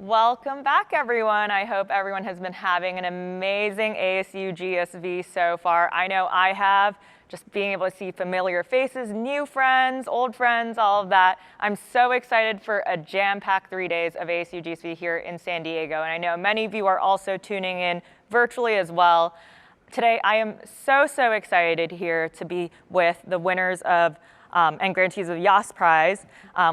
Welcome back, everyone. I hope everyone has been having an amazing ASU+GSV so far. I know I have, just being able to see familiar faces, new friends, old friends, all of that. I'm so excited for a jam-packed 3 days of ASU+GSV here in San Diego, and I know many of you are also tuning in virtually as well. Today, I am so excited here to be with the winners of and grantees of the Yass Prize,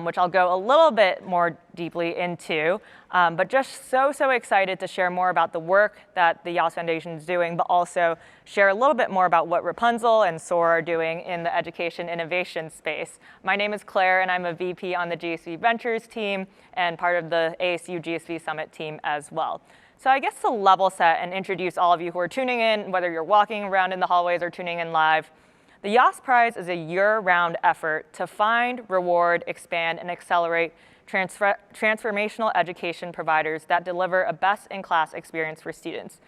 which I'll go a little bit more deeply into, but just so excited to share more about the work that the Yass Foundation is doing, but also share a little bit more about what Rapunzel and SOAR are doing in the education innovation space. My name is Claire, and I'm a VP on the GSV Ventures team and part of the ASU+GSV Summit team as well. So I guess to level set and introduce all of you who are tuning in, whether you're walking around in the hallways or tuning in live, the Yass Prize is a year-round effort to find, reward, expand, and accelerate transformational education providers that deliver a best-in-class experience for students.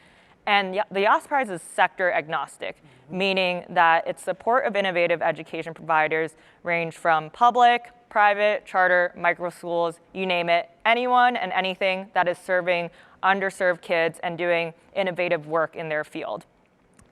And the Yass Prize is sector agnostic, meaning that its support of innovative education providers range from public, private, charter, micro schools, you name it, anyone and anything that is serving underserved kids and doing innovative work in their field.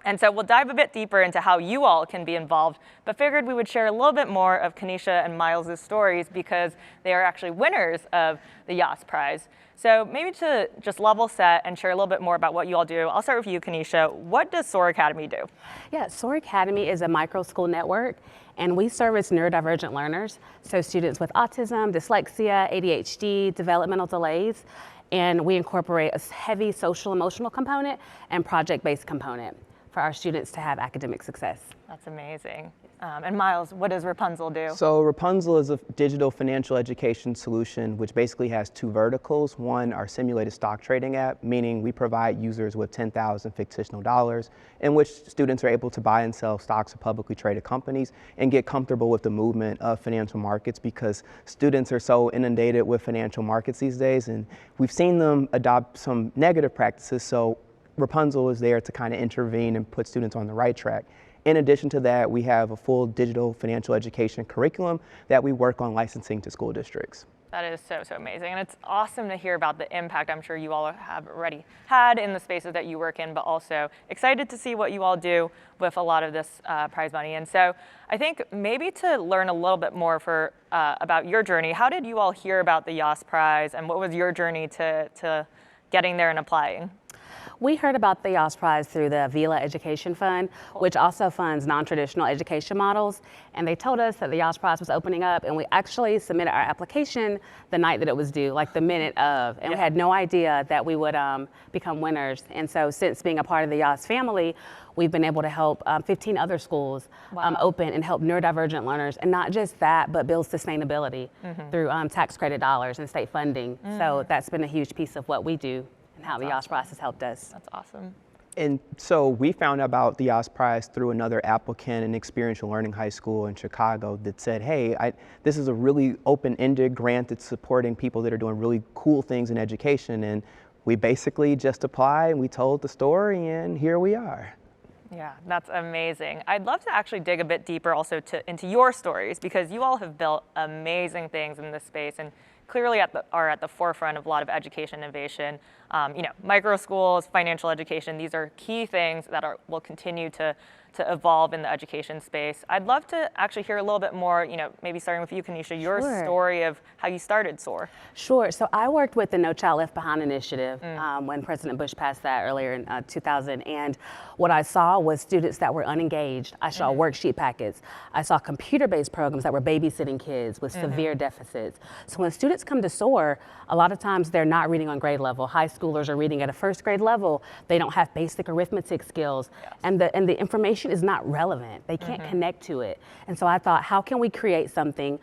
And so we'll dive a bit deeper into how you all can be involved, but figured we would share a little bit more of Kenisha and Myles' stories because they are actually winners of the Yass Prize. So maybe to just level set and share a little bit more about what you all do, I'll start with you, Kenisha. What does SOAR Academy do? Yeah, SOAR Academy is a micro school network, and we service neurodivergent learners, so students with autism, dyslexia, ADHD, developmental delays, and we incorporate a heavy social emotional component and project-based component for our students to have academic success. That's amazing. And Myles, what does Rapunzel do? So Rapunzel is a digital financial education solution which basically has two verticals. One, our simulated stock trading app, meaning we provide users with 10,000 fictional dollars in which students are able to buy and sell stocks of publicly traded companies and get comfortable with the movement of financial markets because students are so inundated with financial markets these days, and we've seen them adopt some negative practices. So Rapunzel is there to kind of intervene and put students on the right track. In addition to that, we have a full digital financial education curriculum that we work on licensing to school districts. That is so amazing, and it's awesome to hear about the impact I'm sure you all have already had in the spaces that you work in, but also excited to see what you all do with a lot of this prize money. And so I think maybe to learn a little bit more about your journey, how did you all hear about the Yass Prize, and what was your journey to getting there and applying? We heard about the Yass Prize through the VILA Education Fund, which also funds non-traditional education models. And they told us that the Yass Prize was opening up, and we actually submitted our application the night that it was due, like the minute of. And we had no idea that we would become winners. And so since being a part of the Yass family, we've been able to help 15 other schools open and help neurodivergent learners. And not just that, but build sustainability through tax credit dollars and state funding. So that's been a huge piece of what we do. How the Yass Prize has helped us. That's awesome. And so we found out about the Yass Prize through another applicant in Experiential Learning High School in Chicago that said, hey, this is a really open-ended grant that's supporting people that are doing really cool things in education. And we basically just applied and we told the story and here we are. Yeah, that's amazing. I'd love to actually dig a bit deeper also into your stories because you all have built amazing things in this space and clearly are at the forefront of a lot of education innovation. Micro schools, financial education, these are key things that will continue to evolve in the education space. I'd love to actually hear a little bit more, maybe starting with you, Kenisha, your story of how you started SOAR. Sure. So I worked with the No Child Left Behind initiative when President Bush passed that earlier in 2000. And what I saw was students that were unengaged. I saw worksheet packets. I saw computer-based programs that were babysitting kids with severe deficits. So when students come to SOAR, a lot of times they're not reading on grade level. High schoolers are reading at a first grade level. They don't have basic arithmetic skills. And the information is not relevant. They can't connect to it. And so I thought, how can we create something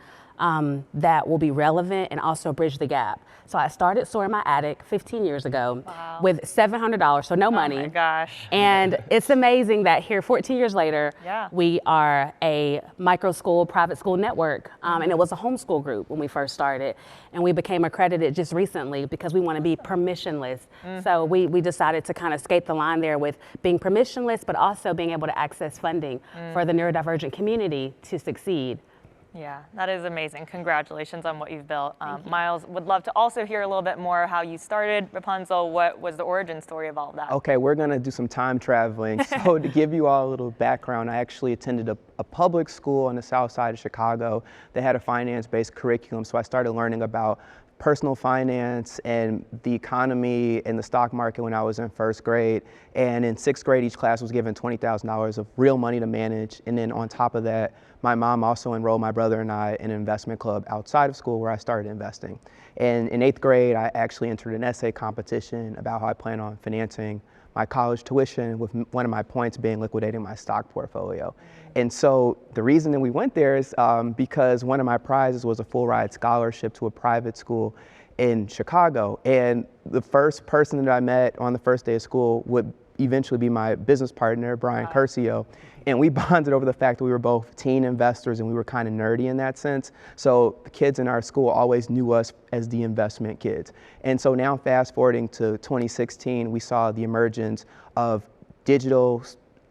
that will be relevant and also bridge the gap? So I started SOAR in my attic 15 years ago with $700, so no money. Oh my gosh. And it's amazing that here 14 years later, we are a micro school, private school network. And it was a homeschool group when we first started. And we became accredited just recently because we want to be permissionless. So we decided to kind of skate the line there with being permissionless, but also being able to access funding for the neurodivergent community to succeed. Yeah, that is amazing. Congratulations on what you've built. Myles, would love to also hear a little bit more how you started Rapunzel. What was the origin story of all of that? Okay, we're gonna do some time traveling. So to give you all a little background, I actually attended a public school on the south side of Chicago. They had a finance-based curriculum, so I started learning about personal finance and the economy and the stock market when I was in first grade. And in sixth grade, each class was given $20,000 of real money to manage. And then on top of that, my mom also enrolled my brother and I in an investment club outside of school where I started investing. And in eighth grade, I actually entered an essay competition about how I plan on financing my college tuition, with one of my points being liquidating my stock portfolio. And so the reason that we went there is because one of my prizes was a full ride scholarship to a private school in Chicago. And the first person that I met on the first day of school would eventually be my business partner, Brian Curcio. And we bonded over the fact that we were both teen investors and we were kind of nerdy in that sense. So the kids in our school always knew us as the investment kids. And so now fast forwarding to 2016, we saw the emergence of digital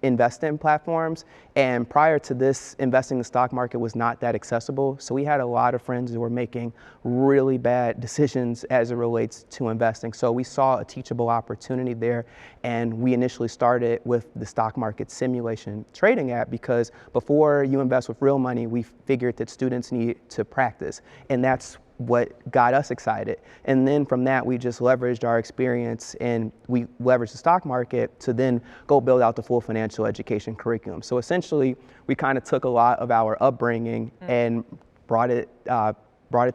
investing platforms. And prior to this, investing in the stock market was not that accessible. So we had a lot of friends who were making really bad decisions as it relates to investing. So we saw a teachable opportunity there. And we initially started with the stock market simulation trading app because before you invest with real money, we figured that students need to practice. And that's what got us excited. And then from that, we just leveraged our experience and we leveraged the stock market to then go build out the full financial education curriculum. So essentially, we kind of took a lot of our upbringing and brought it to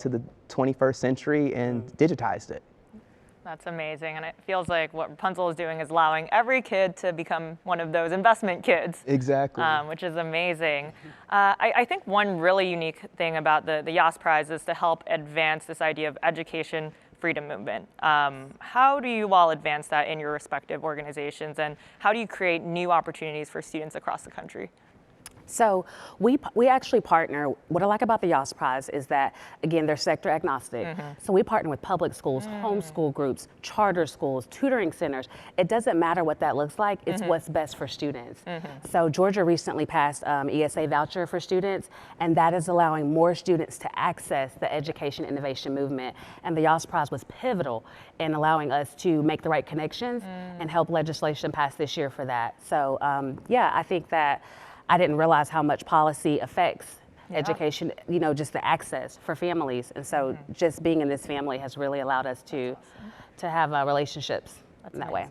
the 21st century and digitized it. That's amazing, and it feels like what Rapunzel is doing is allowing every kid to become one of those investment kids. Exactly. Which is amazing. I think one really unique thing about the Yass Prize is to help advance this idea of education freedom movement. How do you all advance that in your respective organizations, and how do you create new opportunities for students across the country? So we actually partner. What I like about the Yass Prize is that, again, they're sector agnostic. So we partner with public schools, homeschool groups, charter schools, tutoring centers. It doesn't matter what that looks like, it's what's best for students. So Georgia recently passed ESA voucher for students, and that is allowing more students to access the education innovation movement. And the Yass Prize was pivotal in allowing us to make the right connections and help legislation pass this year for that. So yeah, I think that I didn't realize how much policy affects education, you know, just the access for families. And so just being in this family has really allowed us to have relationships in that way.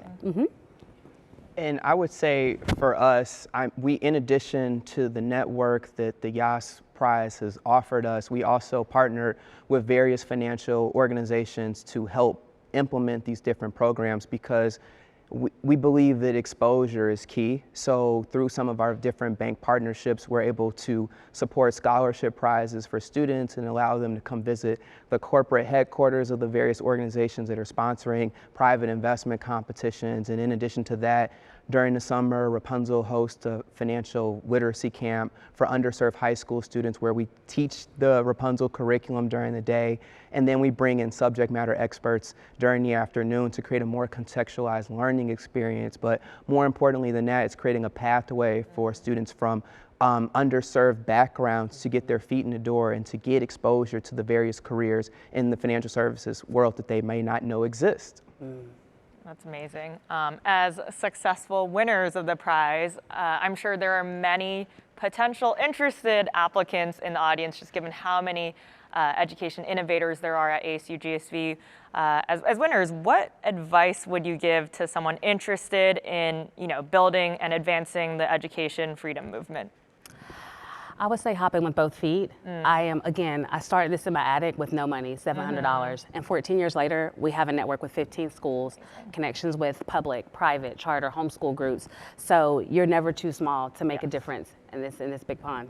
And I would say for us, we, in addition to the network that the Yass Prize has offered us, we also partner with various financial organizations to help implement these different programs because we believe that exposure is key. So through some of our different bank partnerships, we're able to support scholarship prizes for students and allow them to come visit the corporate headquarters of the various organizations that are sponsoring private investment competitions. And in addition to that, during the summer, Rapunzel hosts a financial literacy camp for underserved high school students where we teach the Rapunzel curriculum during the day, and then we bring in subject matter experts during the afternoon to create a more contextualized learning experience. But more importantly than that, it's creating a pathway for students from underserved backgrounds to get their feet in the door and to get exposure to the various careers in the financial services world that they may not know exist. That's amazing. As successful winners of the prize, I'm sure there are many potential interested applicants in the audience, just given how many education innovators there are at ASU+GSV. As winners, what advice would you give to someone interested in, building and advancing the education freedom movement? I would say hop in with both feet. I started this in my attic with no money, $700. And 14 years later, we have a network with 15 schools, connections with public, private, charter, homeschool groups. So you're never too small to make a difference in this big pond.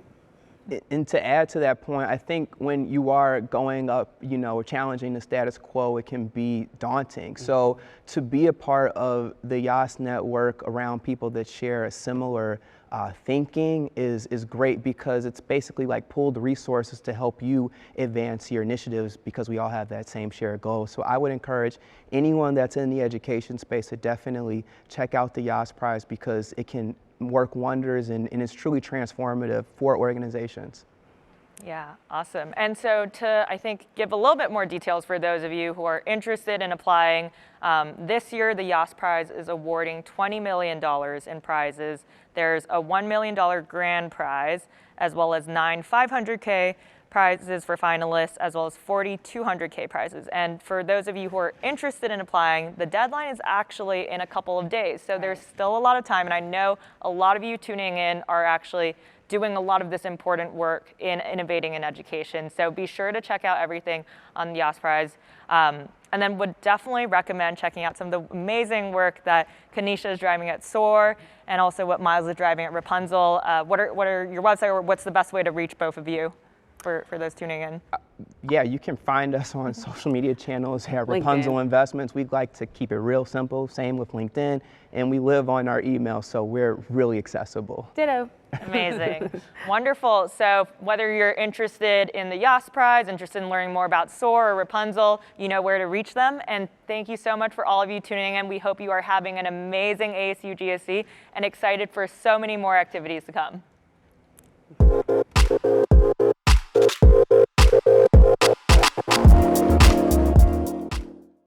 And to add to that point, I think when you are going up, or challenging the status quo, it can be daunting. So to be a part of the Yass network around people that share a similar thinking is great because it's basically like pooled resources to help you advance your initiatives because we all have that same shared goal. So I would encourage anyone that's in the education space to definitely check out the Yass Prize because it can work wonders and it's truly transformative for organizations. Yeah, awesome. And so to, I think, give a little bit more details for those of you who are interested in applying, this year the Yass Prize is awarding $20 million in prizes. There's a $1 million grand prize, as well as 9 500K prizes for finalists, as well as 40 200K prizes. And for those of you who are interested in applying, the deadline is actually in a couple of days. So there's still a lot of time, and I know a lot of you tuning in are actually doing a lot of this important work in innovating in education. So be sure to check out everything on the Yass Prize. And then would definitely recommend checking out some of the amazing work that Kenisha is driving at SOAR, and also what Myles is driving at Rapunzel. What are your website, or what's the best way to reach both of you for those tuning in? Yeah, you can find us on social media channels at Rapunzel LinkedIn. Investments. We'd like to keep it real simple, same with LinkedIn, and we live on our email, so we're really accessible. Ditto. Amazing. Wonderful. So whether you're interested in the Yass Prize, interested in learning more about SOAR or Rapunzel, you know where to reach them. And thank you so much for all of you tuning in. We hope you are having an amazing ASU+GSV and excited for so many more activities to come.